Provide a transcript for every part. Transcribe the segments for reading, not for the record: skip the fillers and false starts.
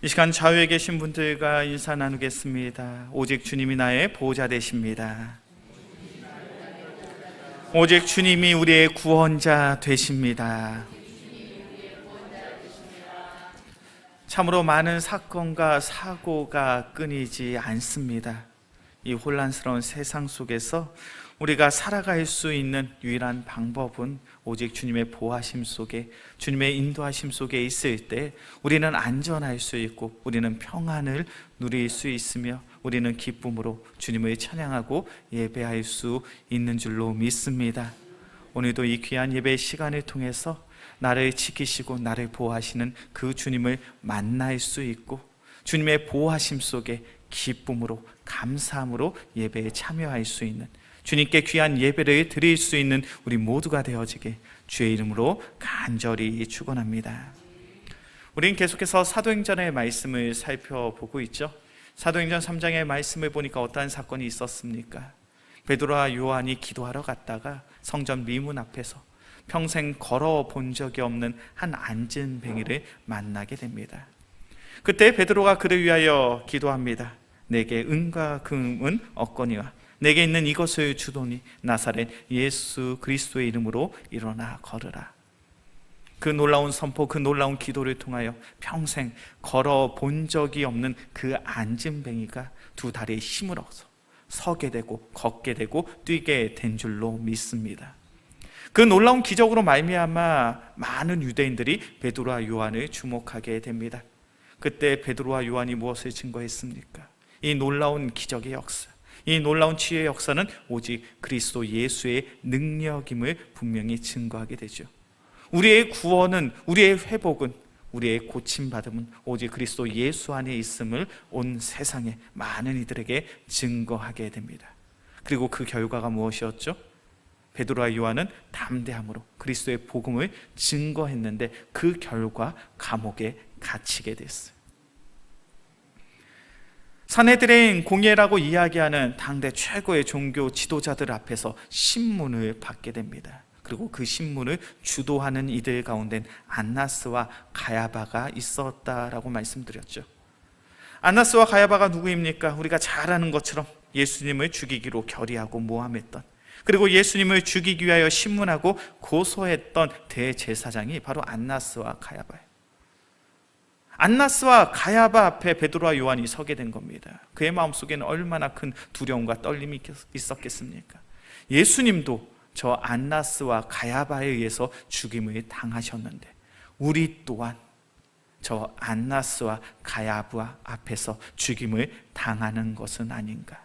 이 시간 좌우에 계신 분들과 인사 나누겠습니다. 오직 주님이 나의 보호자 되십니다. 오직 주님이 우리의 구원자 되십니다. 참으로 많은 사건과 사고가 끊이지 않습니다. 이 혼란스러운 세상 속에서 우리가 살아갈 수 있는 유일한 방법은 오직 주님의 보호하심 속에, 주님의 인도하심 속에 있을 때 우리는 안전할 수 있고 우리는 평안을 누릴 수 있으며 우리는 기쁨으로 주님을 찬양하고 예배할 수 있는 줄로 믿습니다. 오늘도 이 귀한 예배 시간을 통해서 나를 지키시고 나를 보호하시는 그 주님을 만날 수 있고 주님의 보호하심 속에 기쁨으로 감사함으로 예배에 참여할 수 있는, 주님께 귀한 예배를 드릴 수 있는 우리 모두가 되어지게 주의 이름으로 간절히 축원합니다. 우리는 계속해서 사도행전의 말씀을 살펴보고 있죠. 사도행전 3장의 말씀을 보니까 어떠한 사건이 있었습니까? 베드로와 요한이 기도하러 갔다가 성전 미문 앞에서 평생 걸어본 적이 없는 한 안진뱅이를 만나게 됩니다. 그때 베드로가 그를 위하여 기도합니다. 내게 은과 금은 없거니와 내게 있는 이것을 주도니 나사렛 예수 그리스도의 이름으로 일어나 걸으라. 그 놀라운 선포, 그 놀라운 기도를 통하여 평생 걸어본 적이 없는 그 안진뱅이가 두 다리에 힘을 얻어 서게 되고 걷게 되고 뛰게 된 줄로 믿습니다. 그 놀라운 기적으로 말미암아 많은 유대인들이 베드로와 요한을 주목하게 됩니다. 그때 베드로와 요한이 무엇을 증거했습니까? 이 놀라운 기적의 역사, 이 놀라운 치유의 역사는 오직 그리스도 예수의 능력임을 분명히 증거하게 되죠. 우리의 구원은, 우리의 회복은, 우리의 고침받음은 오직 그리스도 예수 안에 있음을 온 세상에 많은 이들에게 증거하게 됩니다. 그리고 그 결과가 무엇이었죠? 베드로와 요한은 담대함으로 그리스도의 복음을 증거했는데 그 결과 감옥에 갇히게 됐어요. 산헤드린 공예라고 이야기하는 당대 최고의 종교 지도자들 앞에서 신문을 받게 됩니다. 그리고 그 신문을 주도하는 이들 가운데 안나스와 가야바가 있었다라고 말씀드렸죠. 안나스와 가야바가 누구입니까? 우리가 잘 아는 것처럼 예수님을 죽이기로 결의하고 모함했던, 그리고 예수님을 죽이기 위하여 신문하고 고소했던 대제사장이 바로 안나스와 가야바예요. 안나스와 가야바 앞에 베드로와 요한이 서게 된 겁니다. 그의 마음속에는 얼마나 큰 두려움과 떨림이 있었겠습니까? 예수님도 저 안나스와 가야바에 의해서 죽임을 당하셨는데 우리 또한 저 안나스와 가야바 앞에서 죽임을 당하는 것은 아닌가?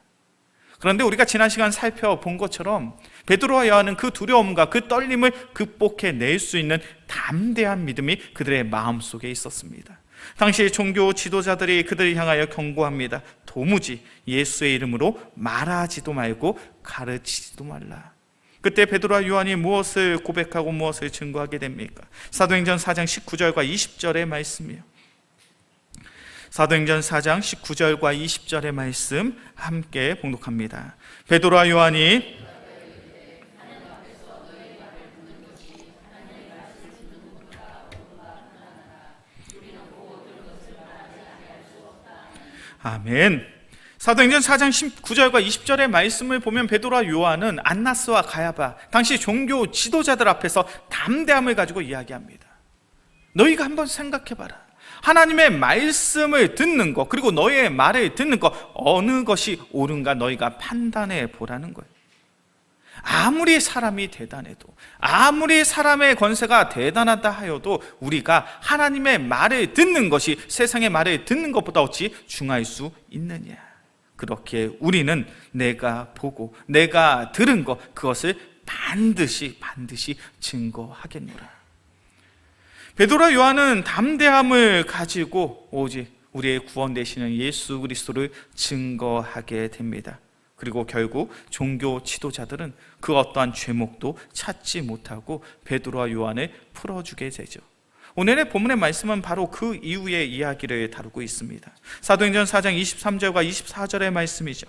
그런데 우리가 지난 시간 살펴본 것처럼 베드로와 요한은 그 두려움과 그 떨림을 극복해낼 수 있는 담대한 믿음이 그들의 마음속에 있었습니다. 당시 종교 지도자들이 그들을 향하여 경고합니다. 도무지 예수의 이름으로 말하지도 말고 가르치지도 말라. 그때 베드로와 요한이 무엇을 고백하고 무엇을 증거하게 됩니까? 사도행전 4장 19절과 20절의 말씀이에요. 사도행전 4장 19절과 20절의 말씀 함께 봉독합니다. 베드로와 요한이 아멘. 사도행전 4장 19절과 20절의 말씀을 보면 베드로와 요한은 안나스와 가야바, 당시 종교 지도자들 앞에서 담대함을 가지고 이야기합니다. 너희가 한번 생각해봐라. 하나님의 말씀을 듣는 것, 그리고 너희의 말을 듣는 것, 어느 것이 옳은가 너희가 판단해 보라는 거예요. 아무리 사람이 대단해도, 아무리 사람의 권세가 대단하다 하여도 우리가 하나님의 말을 듣는 것이 세상의 말을 듣는 것보다 어찌 중할 수 있느냐. 그렇게 우리는 내가 보고 내가 들은 것, 그것을 반드시 증거하겠노라. 베드로와 요한은 담대함을 가지고 오직 우리의 구원 되시는 예수 그리스도를 증거하게 됩니다. 그리고 결국 종교 지도자들은 그 어떠한 죄목도 찾지 못하고 베드로와 요한을 풀어주게 되죠. 오늘의 본문의 말씀은 바로 그 이후의 이야기를 다루고 있습니다. 사도행전 4장 23절과 24절의 말씀이죠.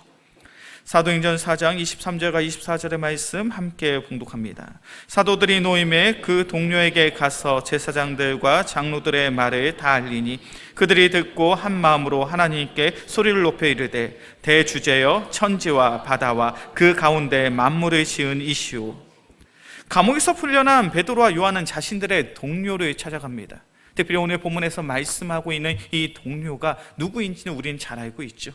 사도행전 4장 23절과 24절의 말씀 함께 봉독합니다. 사도들이 노임에 그 동료에게 가서 제사장들과 장로들의 말을 다 알리니 그들이 듣고 한 마음으로 하나님께 소리를 높여 이르되 대주제여 천지와 바다와 그 가운데 만물을 지은 이시오. 감옥에서 풀려난 베드로와 요한은 자신들의 동료를 찾아갑니다. 특별히 오늘 본문에서 말씀하고 있는 이 동료가 누구인지는 우리는 잘 알고 있죠.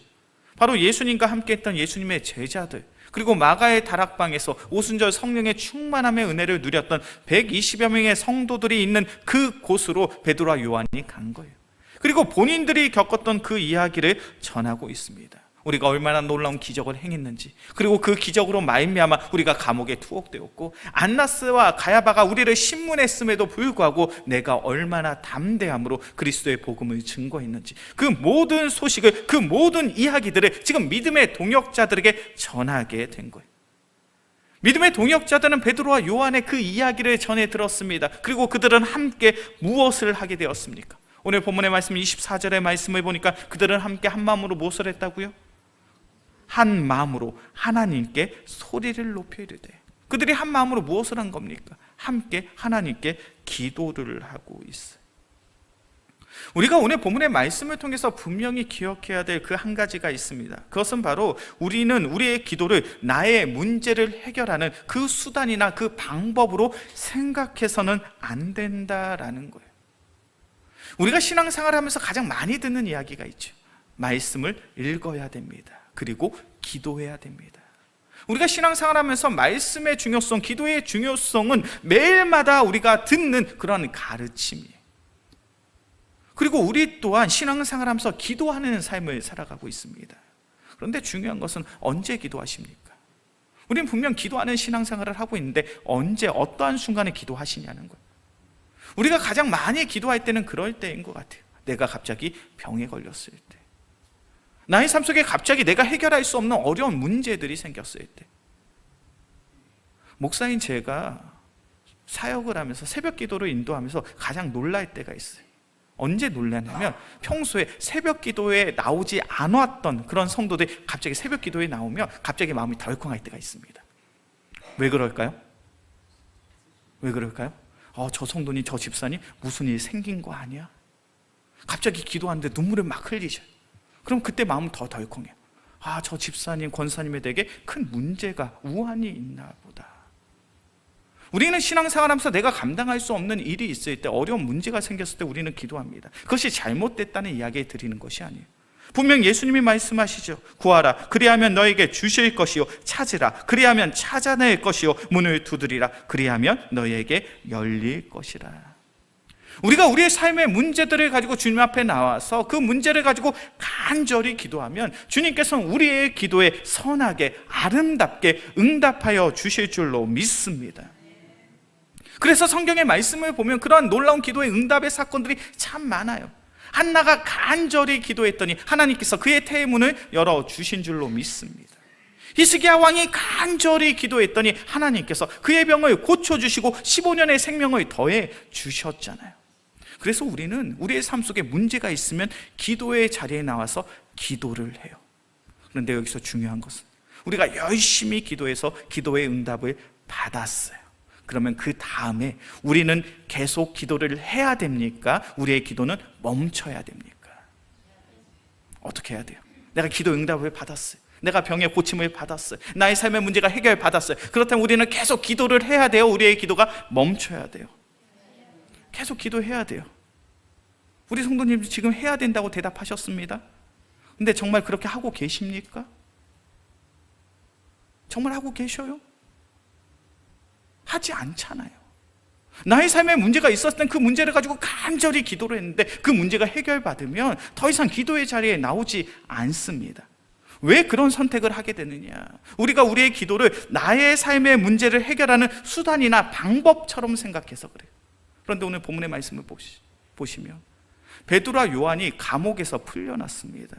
바로 예수님과 함께 했던 예수님의 제자들, 그리고 마가의 다락방에서 오순절 성령의 충만함의 은혜를 누렸던 120여 명의 성도들이 있는 그 곳으로 베드로와 요한이 간 거예요. 그리고 본인들이 겪었던 그 이야기를 전하고 있습니다. 우리가 얼마나 놀라운 기적을 행했는지, 그리고 그 기적으로 말미암아 우리가 감옥에 투옥되었고 안나스와 가야바가 우리를 신문했음에도 불구하고 내가 얼마나 담대함으로 그리스도의 복음을 증거했는지, 그 모든 소식을, 그 모든 이야기들을 지금 믿음의 동역자들에게 전하게 된 거예요. 믿음의 동역자들은 베드로와 요한의 그 이야기를 전해 들었습니다. 그리고 그들은 함께 무엇을 하게 되었습니까? 오늘 본문의 말씀 24절의 말씀을 보니까 그들은 함께 한 마음으로 무엇을 했다고요? 한 마음으로 하나님께 소리를 높여 이르되. 그들이 한 마음으로 무엇을 한 겁니까? 함께 하나님께 기도를 하고 있어요. 우리가 오늘 본문의 말씀을 통해서 분명히 기억해야 될 그 한 가지가 있습니다. 그것은 바로 우리는 우리의 기도를 나의 문제를 해결하는 그 수단이나 그 방법으로 생각해서는 안 된다라는 거예요. 우리가 신앙생활을 하면서 가장 많이 듣는 이야기가 있죠. 말씀을 읽어야 됩니다. 그리고 기도해야 됩니다. 우리가 신앙생활을 하면서 말씀의 중요성, 기도의 중요성은 매일마다 우리가 듣는 그런 가르침이에요. 그리고 우리 또한 신앙생활을 하면서 기도하는 삶을 살아가고 있습니다. 그런데 중요한 것은 언제 기도하십니까? 우리는 분명 기도하는 신앙생활을 하고 있는데 언제 어떠한 순간에 기도하시냐는 거예요. 우리가 가장 많이 기도할 때는 그럴 때인 것 같아요. 내가 갑자기 병에 걸렸을 때, 나의 삶 속에 갑자기 내가 해결할 수 없는 어려운 문제들이 생겼을 때. 목사인 제가 사역을 하면서 새벽 기도를 인도하면서 가장 놀랄 때가 있어요. 언제 놀라냐면 평소에 새벽 기도에 나오지 않았던 그런 성도들이 갑자기 새벽 기도에 나오면 갑자기 마음이 덜컹할 때가 있습니다. 왜 그럴까요? 왜 그럴까요? 저 성도님, 저 집사님 무슨 일 생긴 거 아니야? 갑자기 기도하는데 눈물을 막 흘리셔요. 그럼 그때 마음은 더 덜컹해요. 저 집사님, 권사님에 대해 큰 문제가, 우환이 있나 보다. 우리는 신앙생활하면서 내가 감당할 수 없는 일이 있을 때, 어려운 문제가 생겼을 때 우리는 기도합니다. 그것이 잘못됐다는 이야기 드리는 것이 아니에요. 분명 예수님이 말씀하시죠. 구하라, 그리하면 너에게 주실 것이요, 찾으라, 그리하면 찾아낼 것이요, 문을 두드리라, 그리하면 너에게 열릴 것이라. 우리가 우리의 삶의 문제들을 가지고 주님 앞에 나와서 그 문제를 가지고 간절히 기도하면 주님께서는 우리의 기도에 선하게, 아름답게 응답하여 주실 줄로 믿습니다. 그래서 성경의 말씀을 보면 그러한 놀라운 기도의 응답의 사건들이 참 많아요. 한나가 간절히 기도했더니 하나님께서 그의 태의 문을 열어주신 줄로 믿습니다. 히스기야 왕이 간절히 기도했더니 하나님께서 그의 병을 고쳐주시고 15년의 생명을 더해 주셨잖아요. 그래서 우리는 우리의 삶 속에 문제가 있으면 기도의 자리에 나와서 기도를 해요. 그런데 여기서 중요한 것은 우리가 열심히 기도해서 기도의 응답을 받았어요. 그러면 그 다음에 우리는 계속 기도를 해야 됩니까? 우리의 기도는 멈춰야 됩니까? 어떻게 해야 돼요? 내가 기도 응답을 받았어요. 내가 병의 고침을 받았어요. 나의 삶의 문제가 해결받았어요. 그렇다면 우리는 계속 기도를 해야 돼요? 우리의 기도가 멈춰야 돼요? 계속 기도해야 돼요. 우리 성도님 지금 해야 된다고 대답하셨습니다. 근데 정말 그렇게 하고 계십니까? 정말 하고 계셔요? 하지 않잖아요. 나의 삶에 문제가 있었을 땐 그 문제를 가지고 간절히 기도를 했는데 그 문제가 해결받으면 더 이상 기도의 자리에 나오지 않습니다. 왜 그런 선택을 하게 되느냐? 우리가 우리의 기도를 나의 삶의 문제를 해결하는 수단이나 방법처럼 생각해서 그래요. 그런데 오늘 본문의 말씀을 보시면 베드로와 요한이 감옥에서 풀려났습니다.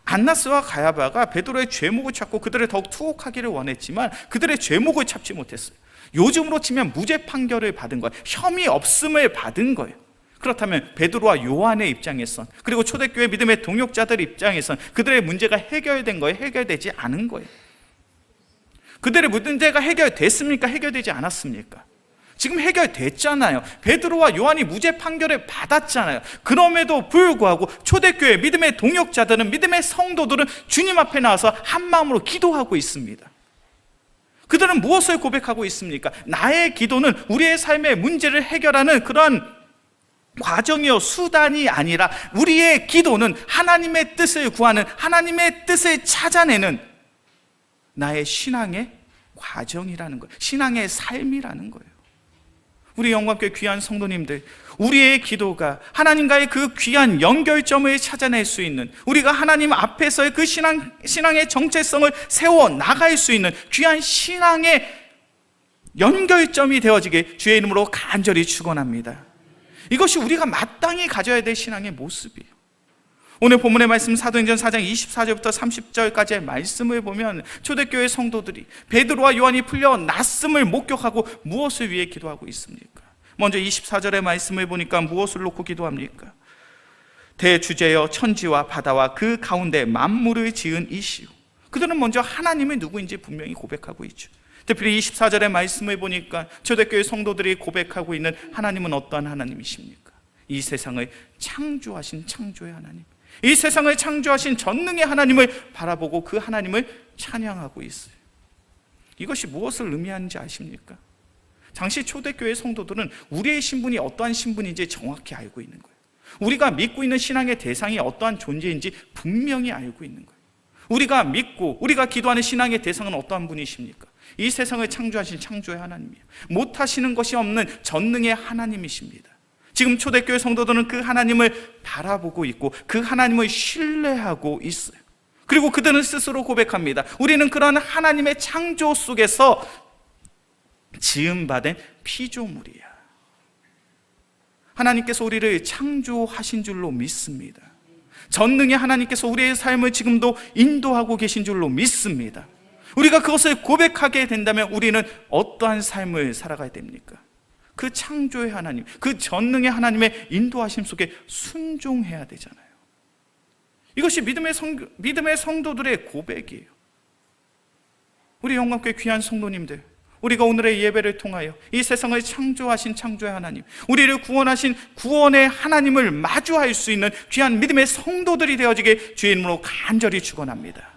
안나스와 가야바가 베드로의 죄목을 찾고 그들을 더욱 투옥하기를 원했지만 그들의 죄목을 찾지 못했어요. 요즘으로 치면 무죄 판결을 받은 거예요. 혐의 없음을 받은 거예요. 그렇다면 베드로와 요한의 입장에선, 그리고 초대교회 믿음의 동역자들 입장에선 그들의 문제가 해결된 거예요? 해결되지 않은 거예요? 그들의 문제가 해결됐습니까? 해결되지 않았습니까? 지금 해결됐잖아요. 베드로와 요한이 무죄 판결을 받았잖아요. 그럼에도 불구하고 초대교회 믿음의 동역자들은, 믿음의 성도들은 주님 앞에 나와서 한 마음으로 기도하고 있습니다. 그들은 무엇을 고백하고 있습니까? 나의 기도는 우리의 삶의 문제를 해결하는 그러한 과정이요 수단이 아니라, 우리의 기도는 하나님의 뜻을 구하는, 하나님의 뜻을 찾아내는 나의 신앙의 과정이라는 거예요. 신앙의 삶이라는 거예요. 우리 영광교회 귀한 성도님들, 우리의 기도가 하나님과의 그 귀한 연결점을 찾아낼 수 있는, 우리가 하나님 앞에서의 그 신앙의 정체성을 세워 나갈 수 있는 귀한 신앙의 연결점이 되어지길 주의 이름으로 간절히 축원합니다. 이것이 우리가 마땅히 가져야 될 신앙의 모습이에요. 오늘 본문의 말씀 사도행전 4장 24절부터 30절까지의 말씀을 보면 초대교회 성도들이 베드로와 요한이 풀려났음을 목격하고 무엇을 위해 기도하고 있습니까? 먼저 24절의 말씀을 보니까 무엇을 놓고 기도합니까? 대주제여 천지와 바다와 그 가운데 만물을 지은 이시오. 그들은 먼저 하나님이 누구인지 분명히 고백하고 있죠. 특별히 24절의 말씀을 보니까 초대교회 성도들이 고백하고 있는 하나님은 어떠한 하나님이십니까? 이 세상을 창조하신 창조의 하나님, 이 세상을 창조하신 전능의 하나님을 바라보고 그 하나님을 찬양하고 있어요. 이것이 무엇을 의미하는지 아십니까? 당시 초대교회 성도들은 우리의 신분이 어떠한 신분인지 정확히 알고 있는 거예요. 우리가 믿고 있는 신앙의 대상이 어떠한 존재인지 분명히 알고 있는 거예요. 우리가 믿고 우리가 기도하는 신앙의 대상은 어떠한 분이십니까? 이 세상을 창조하신 창조의 하나님이에요. 못하시는 것이 없는 전능의 하나님이십니다. 지금 초대교회 성도들은 그 하나님을 바라보고 있고 그 하나님을 신뢰하고 있어요. 그리고 그들은 스스로 고백합니다. 우리는 그런 하나님의 창조 속에서 지음받은 피조물이야. 하나님께서 우리를 창조하신 줄로 믿습니다. 전능의 하나님께서 우리의 삶을 지금도 인도하고 계신 줄로 믿습니다. 우리가 그것을 고백하게 된다면 우리는 어떠한 삶을 살아가야 됩니까? 그 창조의 하나님, 그 전능의 하나님의 인도하심 속에 순종해야 되잖아요. 이것이 믿음의 성도들의 고백이에요. 우리 영광교회 귀한 성도님들, 우리가 오늘의 예배를 통하여 이 세상을 창조하신 창조의 하나님, 우리를 구원하신 구원의 하나님을 마주할 수 있는 귀한 믿음의 성도들이 되어지게 주의 이름으로 간절히 축원합니다.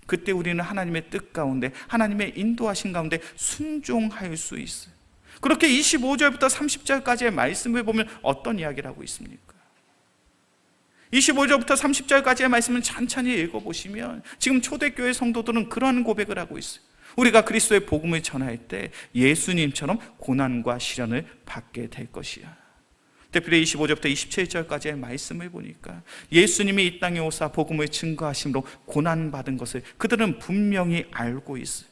그때 우리는 하나님의 뜻 가운데, 하나님의 인도하신 가운데 순종할 수 있어요. 그렇게 25절부터 30절까지의 말씀을 보면 어떤 이야기를 하고 있습니까? 25절부터 30절까지의 말씀을 찬찬히 읽어보시면 지금 초대교회 성도들은 그러한 고백을 하고 있어요. 우리가 그리스도의 복음을 전할 때 예수님처럼 고난과 시련을 받게 될 것이야. 특별히 25절부터 27절까지의 말씀을 보니까 예수님이 이 땅에 오사 복음을 증거하심으로 고난받은 것을 그들은 분명히 알고 있어요.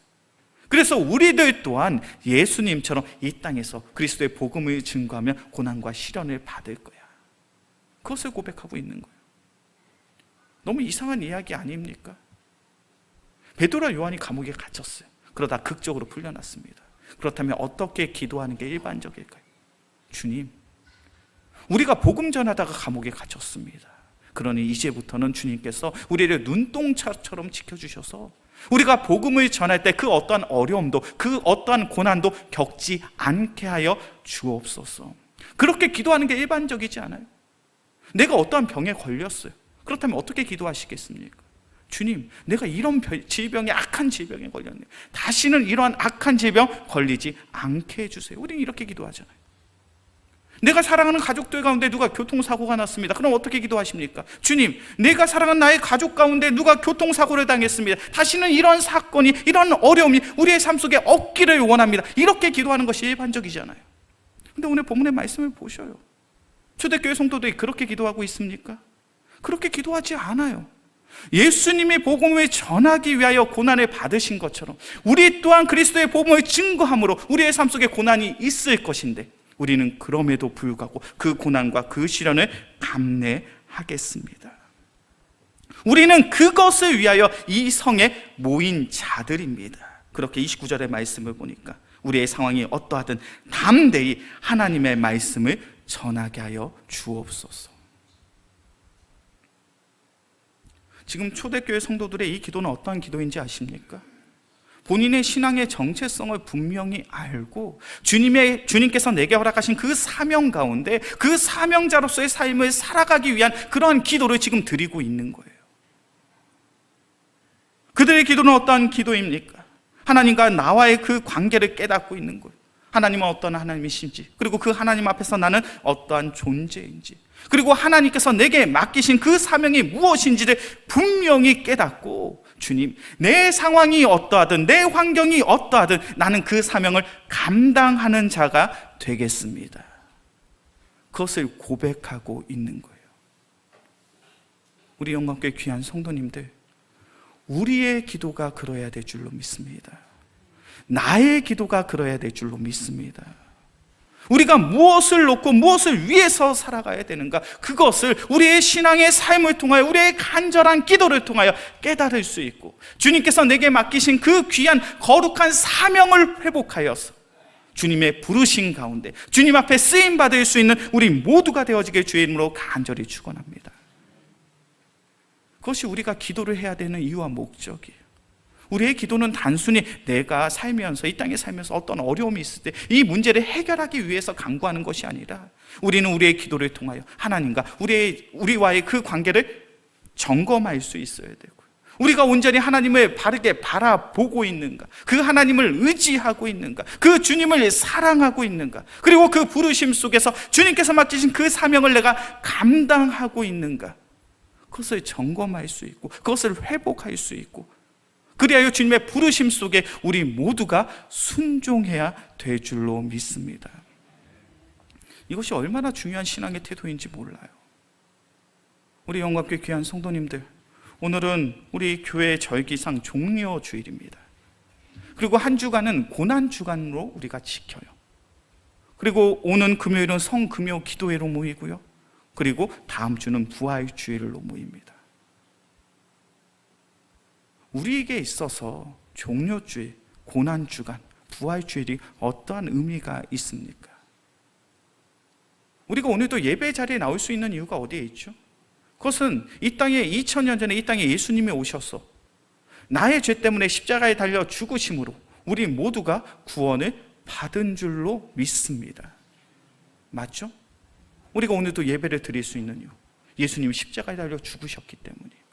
그래서 우리들 또한 예수님처럼 이 땅에서 그리스도의 복음을 증거하며 고난과 시련을 받을 거야. 그것을 고백하고 있는 거예요. 너무 이상한 이야기 아닙니까? 베드로와 요한이 감옥에 갇혔어요. 그러다 극적으로 풀려났습니다. 그렇다면 어떻게 기도하는 게 일반적일까요? 주님, 우리가 복음 전하다가 감옥에 갇혔습니다. 그러니 이제부터는 주님께서 우리를 눈동자처럼 지켜주셔서 우리가 복음을 전할 때 그 어떠한 어려움도, 그 어떠한 고난도 겪지 않게 하여 주옵소서. 그렇게 기도하는 게 일반적이지 않아요? 내가 어떠한 병에 걸렸어요. 그렇다면 어떻게 기도하시겠습니까? 주님, 내가 이런 질병에, 악한 질병에 걸렸네요. 다시는 이러한 악한 질병 걸리지 않게 해주세요. 우리는 이렇게 기도하잖아요. 내가 사랑하는 가족들 가운데 누가 교통사고가 났습니다. 그럼 어떻게 기도하십니까? 주님, 내가 사랑하는 나의 가족 가운데 누가 교통사고를 당했습니다. 다시는 이런 사건이, 이런 어려움이 우리의 삶 속에 없기를 원합니다. 이렇게 기도하는 것이 일반적이잖아요. 근데 오늘 본문의 말씀을 보셔요. 초대교회 성도들이 그렇게 기도하고 있습니까? 그렇게 기도하지 않아요. 예수님이 복음을 전하기 위하여 고난을 받으신 것처럼 우리 또한 그리스도의 복음을 증거함으로 우리의 삶 속에 고난이 있을 것인데 우리는 그럼에도 불구하고 그 고난과 그 시련을 감내하겠습니다. 우리는 그것을 위하여 이 성에 모인 자들입니다. 그렇게 29절의 말씀을 보니까 우리의 상황이 어떠하든 담대히 하나님의 말씀을 전하게 하여 주옵소서. 지금 초대교회 성도들의 이 기도는 어떠한 기도인지 아십니까? 본인의 신앙의 정체성을 분명히 알고 주님께서 내게 허락하신 그 사명 가운데 그 사명자로서의 삶을 살아가기 위한 그러한 기도를 지금 드리고 있는 거예요. 그들의 기도는 어떠한 기도입니까? 하나님과 나와의 그 관계를 깨닫고 있는 거예요. 하나님은 어떤 하나님이신지, 그리고 그 하나님 앞에서 나는 어떠한 존재인지, 그리고 하나님께서 내게 맡기신 그 사명이 무엇인지를 분명히 깨닫고, 주님, 내 상황이 어떠하든 내 환경이 어떠하든 나는 그 사명을 감당하는 자가 되겠습니다. 그것을 고백하고 있는 거예요. 우리 영광교회 귀한 성도님들, 우리의 기도가 그러해야 될 줄로 믿습니다. 나의 기도가 그러해야 될 줄로 믿습니다. 우리가 무엇을 놓고 무엇을 위해서 살아가야 되는가, 그것을 우리의 신앙의 삶을 통하여, 우리의 간절한 기도를 통하여 깨달을 수 있고, 주님께서 내게 맡기신 그 귀한 거룩한 사명을 회복하여서 주님의 부르신 가운데 주님 앞에 쓰임받을 수 있는 우리 모두가 되어지길 주의 이름으로 간절히 축원합니다. 그것이 우리가 기도를 해야 되는 이유와 목적이에요. 우리의 기도는 단순히 내가 살면서, 이 땅에 살면서 어떤 어려움이 있을 때 이 문제를 해결하기 위해서 간구하는 것이 아니라, 우리는 우리의 기도를 통하여 하나님과 우리와의 그 관계를 점검할 수 있어야 되고, 우리가 온전히 하나님을 바르게 바라보고 있는가, 그 하나님을 의지하고 있는가, 그 주님을 사랑하고 있는가, 그리고 그 부르심 속에서 주님께서 맡기신 그 사명을 내가 감당하고 있는가, 그것을 점검할 수 있고 그것을 회복할 수 있고, 그리하여 주님의 부르심 속에 우리 모두가 순종해야 될 줄로 믿습니다. 이것이 얼마나 중요한 신앙의 태도인지 몰라요. 우리 영광교회 귀한 성도님들, 오늘은 우리 교회 절기상 종려 주일입니다. 그리고 한 주간은 고난 주간으로 우리가 지켜요. 그리고 오는 금요일은 성금요 기도회로 모이고요, 그리고 다음 주는 부활 주일로 모입니다. 우리에게 있어서 종려주일, 고난주간, 부활주일이 어떠한 의미가 있습니까? 우리가 오늘도 예배 자리에 나올 수 있는 이유가 어디에 있죠? 그것은 이 땅에 2000년 전에 이 땅에 예수님이 오셔서 나의 죄 때문에 십자가에 달려 죽으심으로 우리 모두가 구원을 받은 줄로 믿습니다. 맞죠? 우리가 오늘도 예배를 드릴 수 있는 이유, 예수님이 십자가에 달려 죽으셨기 때문이에요.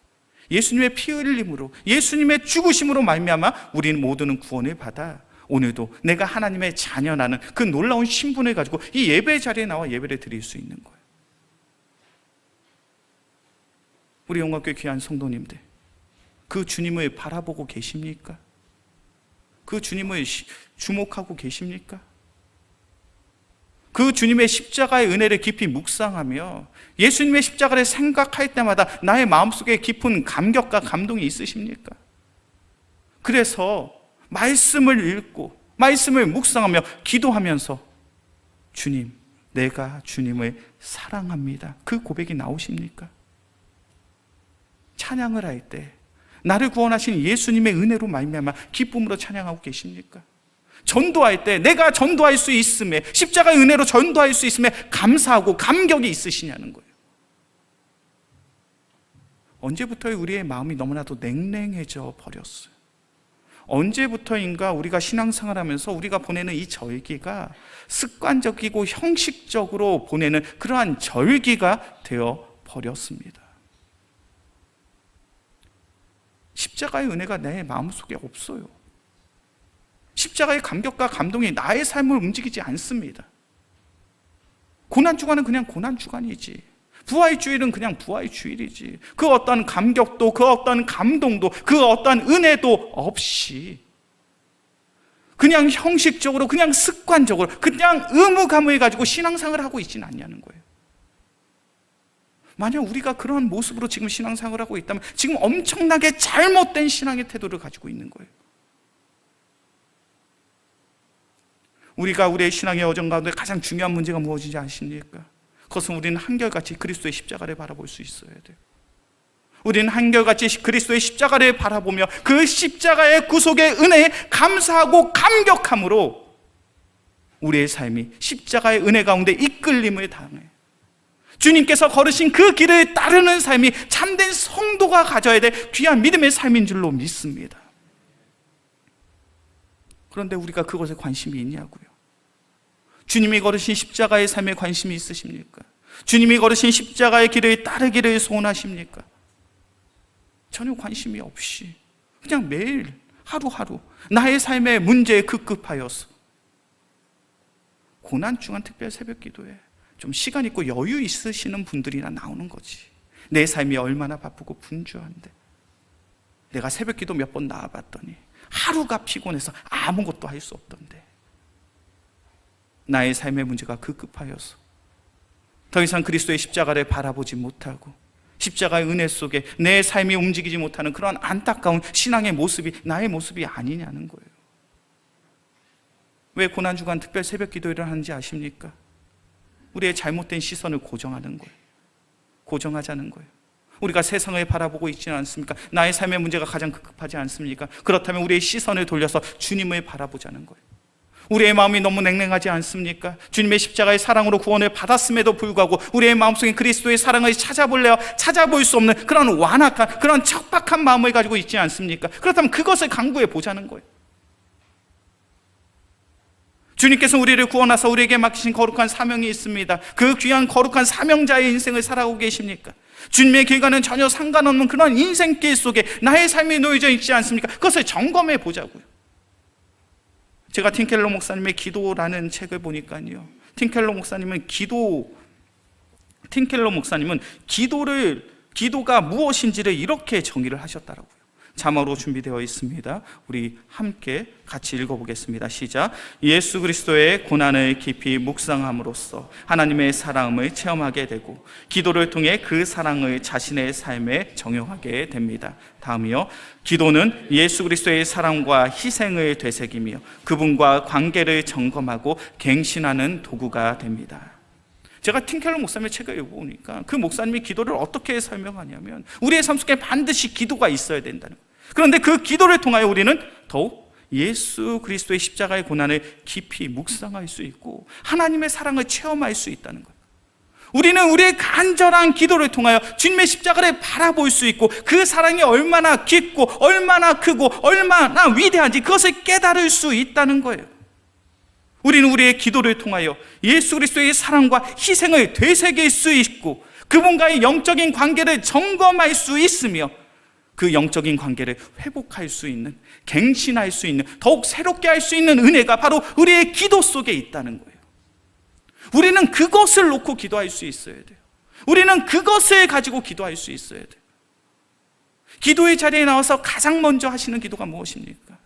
예수님의 피 흘림으로, 예수님의 죽으심으로 말미암아 우리는 모두는 구원을 받아 오늘도 내가 하나님의 자녀라는 그 놀라운 신분을 가지고 이 예배 자리에 나와 예배를 드릴 수 있는 거예요. 우리 영광교회 귀한 성도님들, 그 주님을 바라보고 계십니까? 그 주님을 주목하고 계십니까? 그 주님의 십자가의 은혜를 깊이 묵상하며 예수님의 십자가를 생각할 때마다 나의 마음속에 깊은 감격과 감동이 있으십니까? 그래서 말씀을 읽고 말씀을 묵상하며 기도하면서 주님, 내가 주님을 사랑합니다, 그 고백이 나오십니까? 찬양을 할 때 나를 구원하신 예수님의 은혜로 말미암아 기쁨으로 찬양하고 계십니까? 전도할 때 내가 전도할 수 있음에, 십자가의 은혜로 전도할 수 있음에 감사하고 감격이 있으시냐는 거예요. 언제부터 우리의 마음이 너무나도 냉랭해져 버렸어요? 언제부터인가 우리가 신앙생활 하면서 우리가 보내는 이 절기가 습관적이고 형식적으로 보내는 그러한 절기가 되어 버렸습니다. 십자가의 은혜가 내 마음속에 없어요. 십자가의 감격과 감동이 나의 삶을 움직이지 않습니다. 고난주간은 그냥 고난주간이지, 부활주일은 그냥 부활주일이지, 그 어떤 감격도, 그 어떤 감동도, 그 어떤 은혜도 없이 그냥 형식적으로, 그냥 습관적으로, 그냥 의무감을 가지고 신앙생활을 하고 있지는 않냐는 거예요. 만약 우리가 그런 모습으로 지금 신앙생활을 하고 있다면 지금 엄청나게 잘못된 신앙의 태도를 가지고 있는 거예요. 우리가 우리의 신앙의 여정 가운데 가장 중요한 문제가 무엇인지 아십니까? 그것은 우리는 한결같이 그리스도의 십자가를 바라볼 수 있어야 돼요. 우리는 한결같이 그리스도의 십자가를 바라보며 그 십자가의 구속의 은혜에 감사하고 감격함으로 우리의 삶이 십자가의 은혜 가운데 이끌림을 당해 주님께서 걸으신 그 길을 따르는 삶이 참된 성도가 가져야 될 귀한 믿음의 삶인 줄로 믿습니다. 그런데 우리가 그것에 관심이 있냐고요? 주님이 걸으신 십자가의 삶에 관심이 있으십니까? 주님이 걸으신 십자가의 길을 따르기를 소원하십니까? 전혀 관심이 없이 그냥 매일 하루하루 나의 삶의 문제에 급급하여서 고난 중한 특별 새벽 기도에 좀 시간 있고 여유 있으시는 분들이나 나오는 거지. 내 삶이 얼마나 바쁘고 분주한데 내가 새벽 기도 몇 번 나와봤더니 하루가 피곤해서 아무것도 할 수 없던데 나의 삶의 문제가 급급하여서 더 이상 그리스도의 십자가를 바라보지 못하고 십자가의 은혜 속에 내 삶이 움직이지 못하는 그런 안타까운 신앙의 모습이 나의 모습이 아니냐는 거예요. 왜 고난주간 특별 새벽 기도회를 하는지 아십니까? 우리의 잘못된 시선을 고정하는 거예요. 고정하자는 거예요. 우리가 세상을 바라보고 있지는 않습니까? 나의 삶의 문제가 가장 급급하지 않습니까? 그렇다면 우리의 시선을 돌려서 주님을 바라보자는 거예요. 우리의 마음이 너무 냉랭하지 않습니까? 주님의 십자가의 사랑으로 구원을 받았음에도 불구하고 우리의 마음속에 그리스도의 사랑을 찾아볼래야 찾아볼 수 없는 그런 완악한, 그런 척박한 마음을 가지고 있지 않습니까? 그렇다면 그것을 강구해 보자는 거예요. 주님께서 우리를 구원하사 우리에게 맡기신 거룩한 사명이 있습니다. 그 귀한 거룩한 사명자의 인생을 살아가고 계십니까? 주님의 길과는 전혀 상관없는 그런 인생길 속에 나의 삶이 놓여져 있지 않습니까? 그것을 점검해 보자고요. 제가 팀켈러 목사님의 기도라는 책을 보니까요, 팀켈러 목사님은 기도가 무엇인지를 이렇게 정의를 하셨더라고요. 자막으로 준비되어 있습니다. 우리 함께 같이 읽어보겠습니다. 시작. 예수 그리스도의 고난을 깊이 묵상함으로써 하나님의 사랑을 체험하게 되고 기도를 통해 그 사랑을 자신의 삶에 적용하게 됩니다. 다음이요. 기도는 예수 그리스도의 사랑과 희생을 되새기며 그분과 관계를 점검하고 갱신하는 도구가 됩니다. 제가 팀켈러 목사님의 책을 읽어보니까 그 목사님이 기도를 어떻게 설명하냐면 우리의 삶 속에 반드시 기도가 있어야 된다는 거예요. 그런데 그 기도를 통하여 우리는 더욱 예수 그리스도의 십자가의 고난을 깊이 묵상할 수 있고 하나님의 사랑을 체험할 수 있다는 거예요. 우리는 우리의 간절한 기도를 통하여 주님의 십자가를 바라볼 수 있고 그 사랑이 얼마나 깊고 얼마나 크고 얼마나 위대한지 그것을 깨달을 수 있다는 거예요. 우리는 우리의 기도를 통하여 예수 그리스도의 사랑과 희생을 되새길 수 있고 그분과의 영적인 관계를 점검할 수 있으며 그 영적인 관계를 회복할 수 있는, 갱신할 수 있는, 더욱 새롭게 할 수 있는 은혜가 바로 우리의 기도 속에 있다는 거예요. 우리는 그것을 놓고 기도할 수 있어야 돼요. 우리는 그것을 가지고 기도할 수 있어야 돼요. 기도의 자리에 나와서 가장 먼저 하시는 기도가 무엇입니까?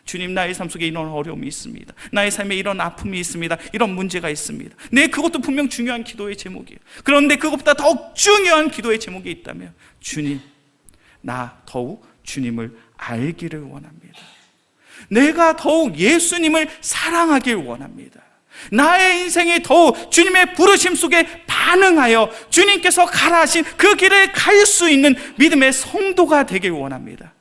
주님, 나의 삶 속에 이런 어려움이 있습니다. 나의 삶에 이런 아픔이 있습니다. 이런 문제가 있습니다. 네, 그것도 분명 중요한 기도의 제목이에요. 그런데 그것보다 더욱 중요한 기도의 제목이 있다면 주님, 나 더욱 주님을 알기를 원합니다. 내가 더욱 예수님을 사랑하길 원합니다. 나의 인생이 더욱 주님의 부르심 속에 반응하여 주님께서 가라 하신 그 길을 갈 수 있는 믿음의 성도가 되길 원합니다.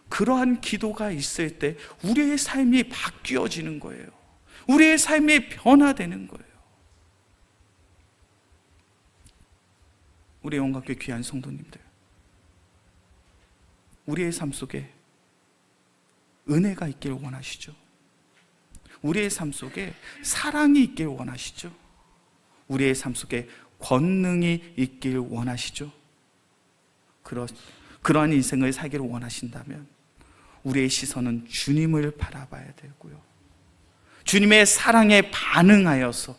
그러한 기도가 있을 때 우리의 삶이 바뀌어지는 거예요. 우리의 삶이 변화되는 거예요. 우리 영광교회 귀한 성도님들, 우리의 삶 속에 은혜가 있길 원하시죠? 우리의 삶 속에 사랑이 있길 원하시죠? 우리의 삶 속에 권능이 있길 원하시죠? 그러한 인생을 살기를 원하신다면 우리의 시선은 주님을 바라봐야 되고요, 주님의 사랑에 반응하여서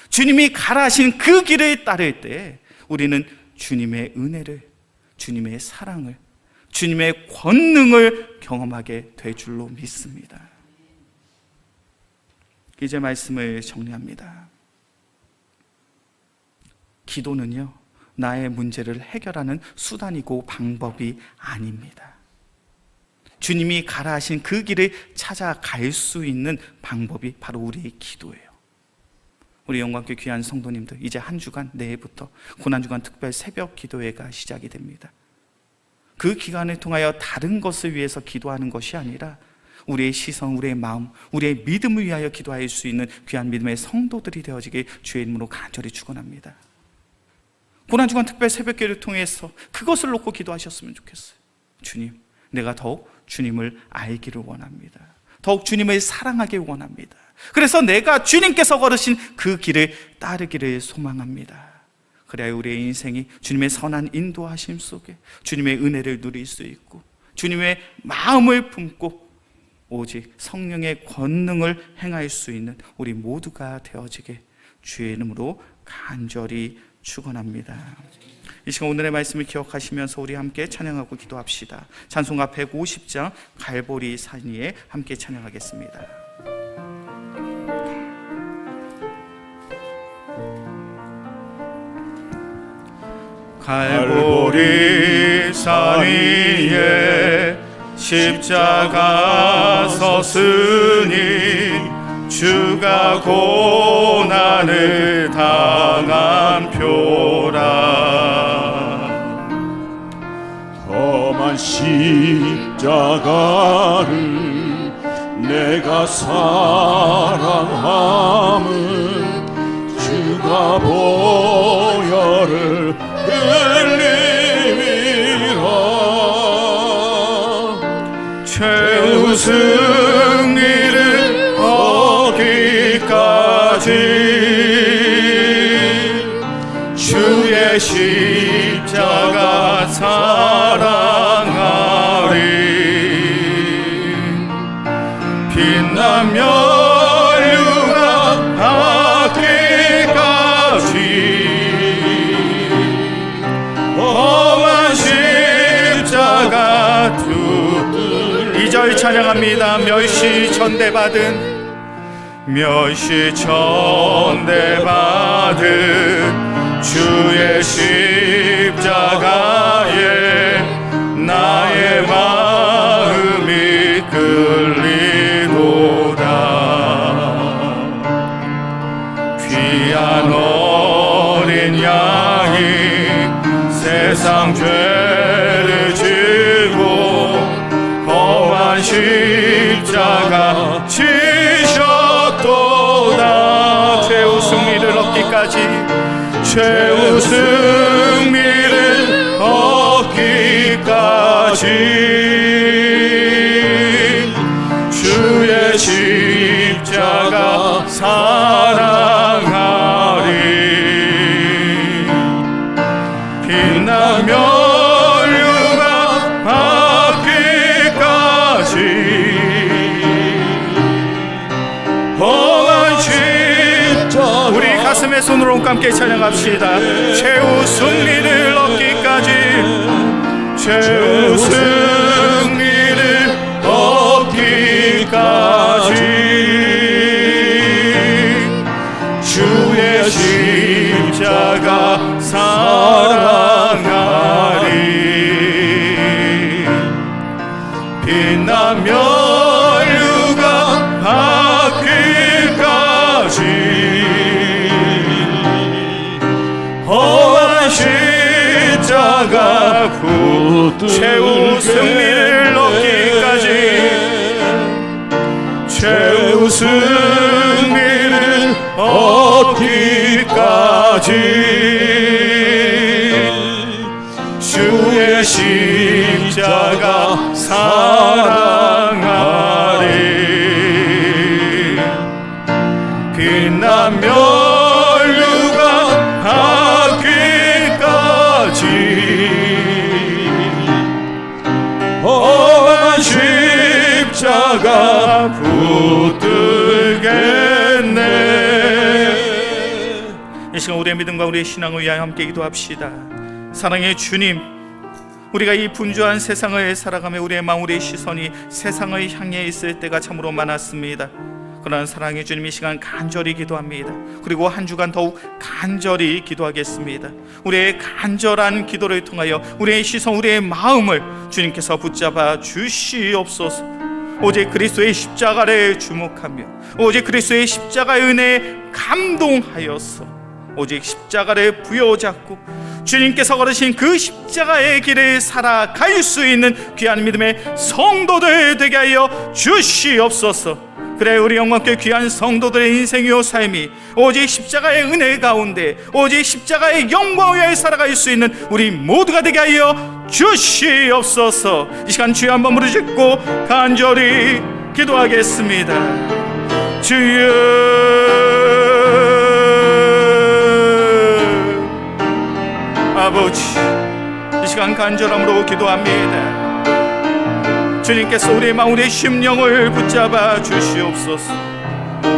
주님이 가라 하신 그 길을 따를 때 우리는 주님의 은혜를, 주님의 사랑을, 주님의 권능을 경험하게 될 줄로 믿습니다. 이제 말씀을 정리합니다. 기도는요, 나의 문제를 해결하는 수단이고 방법이 아닙니다. 주님이 가라 하신 그 길을 찾아갈 수 있는 방법이 바로 우리의 기도예요. 우리 영광교회 귀한 성도님들, 이제 한 주간, 내일부터 고난주간 특별 새벽 기도회가 시작이 됩니다. 그 기간을 통하여 다른 것을 위해서 기도하는 것이 아니라 우리의 시선, 우리의 마음, 우리의 믿음을 위하여 기도할 수 있는 귀한 믿음의 성도들이 되어지길 주의 이름으로 간절히 축원합니다. 고난주간 특별 새벽기도를 통해서 그것을 놓고 기도하셨으면 좋겠어요. 주님, 내가 더욱 주님을 알기를 원합니다. 더욱 주님을 사랑하길 원합니다. 그래서 내가 주님께서 걸으신 그 길을 따르기를 소망합니다. 그래야 우리의 인생이 주님의 선한 인도하심 속에 주님의 은혜를 누릴 수 있고 주님의 마음을 품고 오직 성령의 권능을 행할 수 있는 우리 모두가 되어지게 주의 이름으로 간절히 축원합니다. 이 시간 오늘의 말씀을 기억하시면서 우리 함께 찬양하고 기도합시다. 찬송가 150장 갈보리 산 위에 함께 찬양하겠습니다. 갈보리 산 위에 십자가 섰으니 주가 고난을 당한 표라. 험한 십자가를 내가 사랑함은 주가 보혈을 흘림이라. 최후 승리를 얻기까지 주의 십자가 사랑하리. 빛나며 율가 받기까지 험한 십자가 두 2절 찬양합니다. 멸시 전대받은 주의 십자가에 나의 마음이 끌리도다. 귀한 어린 양이 세상 죄를 지고 험한 십자가 지셨도다. 최후 승리를 얻기까지 최후 승리를 얻기까지 주의 십자가 사랑하리. 빛나며 우리 가슴에 손으로 함께 찬양합시다. 최후 승리를 얻기까지 최후 승리를 얻기까지 주의 십자가 사랑하리. 빛나며 험한 십자가 최후 승리를 얻기까지 최후 승리를 얻기까지 주의 십자가 사랑하리. 빛나며 험한 십자가 붙들겠네. 이 시간 우리의 믿음과 우리의 신앙을 위하여 함께 기도합시다. 사랑의 주님, 우리가 이 분주한 세상을 살아가며 우리의 마음, 우리의 시선이 세상을 향해 있을 때가 참으로 많았습니다. 그러나 사랑의 주님, 이 시간 간절히 기도합니다. 그리고 한 주간 더욱 간절히 기도하겠습니다. 우리의 간절한 기도를 통하여 우리의 시선, 우리의 마음을 주님께서 붙잡아 주시옵소서. 오직 그리스도의 십자가를 주목하며 오직 그리스도의 십자가의 은혜에 감동하여서 오직 십자가를 부여잡고 주님께서 걸으신 그 십자가의 길을 살아갈 수 있는 귀한 믿음의 성도들 되게 하여 주시옵소서. 그래, 우리 영광께 귀한 성도들의 인생이요 삶이 오직 십자가의 은혜 가운데 오직 십자가의 영광을 위하여 살아갈 수 있는 우리 모두가 되게 하여 주시옵소서. 이 시간 주여 한번 부르짖고 간절히 기도하겠습니다. 주여, 아버지, 이 시간 간절함으로 기도합니다. 주님께서 우리의 마음, 우리의 심령을 붙잡아 주시옵소서.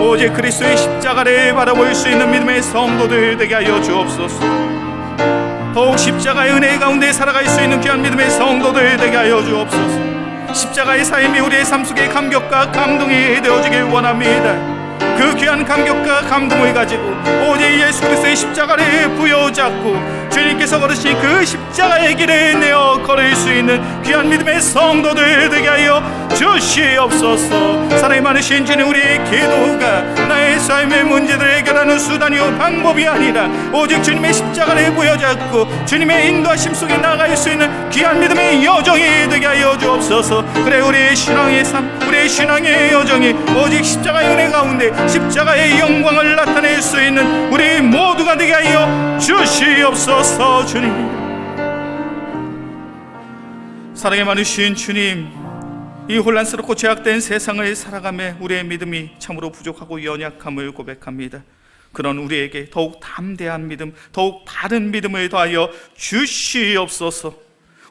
오직 그리스도의 십자가를 바라볼 수 있는 믿음의 성도들 되게 하여 주옵소서. 더욱 십자가의 은혜 가운데 살아갈 수 있는 귀한 믿음의 성도들 되게 하여 주옵소서. 십자가의 삶이 우리의 삶 속에 감격과 감동이 되어지길 원합니다. 그 귀한 감격과 감동을 가지고 오직 예수 그리스도의 십자가를 부여잡고 주님께서 걸으신 그 십자가의 길을 내어 걸을 수 있는 귀한 믿음의 성도들 되게 하여 주시옵소서. 사랑이 많으신 주님, 우리의 기도가 나의 삶의 문제들을 해결하는 수단이요 방법이 아니라 오직 주님의 십자가를 부여잡고 주님의 인도하심 속에 나아갈 수 있는 귀한 믿음의 여정이 되게 하여 주옵소서. 그래, 우리의 신앙의 삶, 우리의 신앙의 여정이 오직 십자가의 은혜 가운데 십자가의 영광을 나타낼 수 있는 우리 모두가 되게 하여 주시옵소서. 주님, 사랑이 많으신 주님, 이 혼란스럽고 죄악된 세상을 살아가며 우리의 믿음이 참으로 부족하고 연약함을 고백합니다. 그런 우리에게 더욱 담대한 믿음, 더욱 바른 믿음을 더하여 주시옵소서.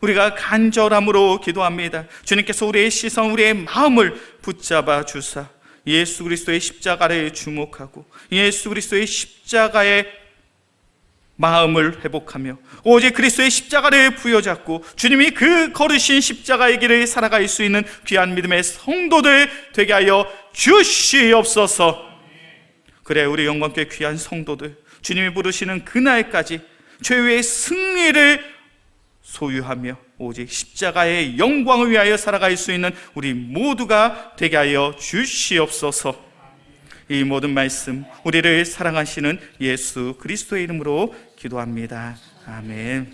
우리가 간절함으로 기도합니다. 주님께서 우리의 시선, 우리의 마음을 붙잡아 주사 예수 그리스도의 십자가를 주목하고 예수 그리스도의 십자가의 마음을 회복하며 오직 그리스도의 십자가를 부여잡고 주님이 그 걸으신 십자가의 길을 살아갈 수 있는 귀한 믿음의 성도들 되게 하여 주시옵소서. 그래, 우리 영광께 귀한 성도들, 주님이 부르시는 그날까지 최후의 승리를 소유하며 오직 십자가의 영광을 위하여 살아갈 수 있는 우리 모두가 되게 하여 주시옵소서. 이 모든 말씀 우리를 사랑하시는 예수 그리스도의 이름으로 기도합니다. 아멘.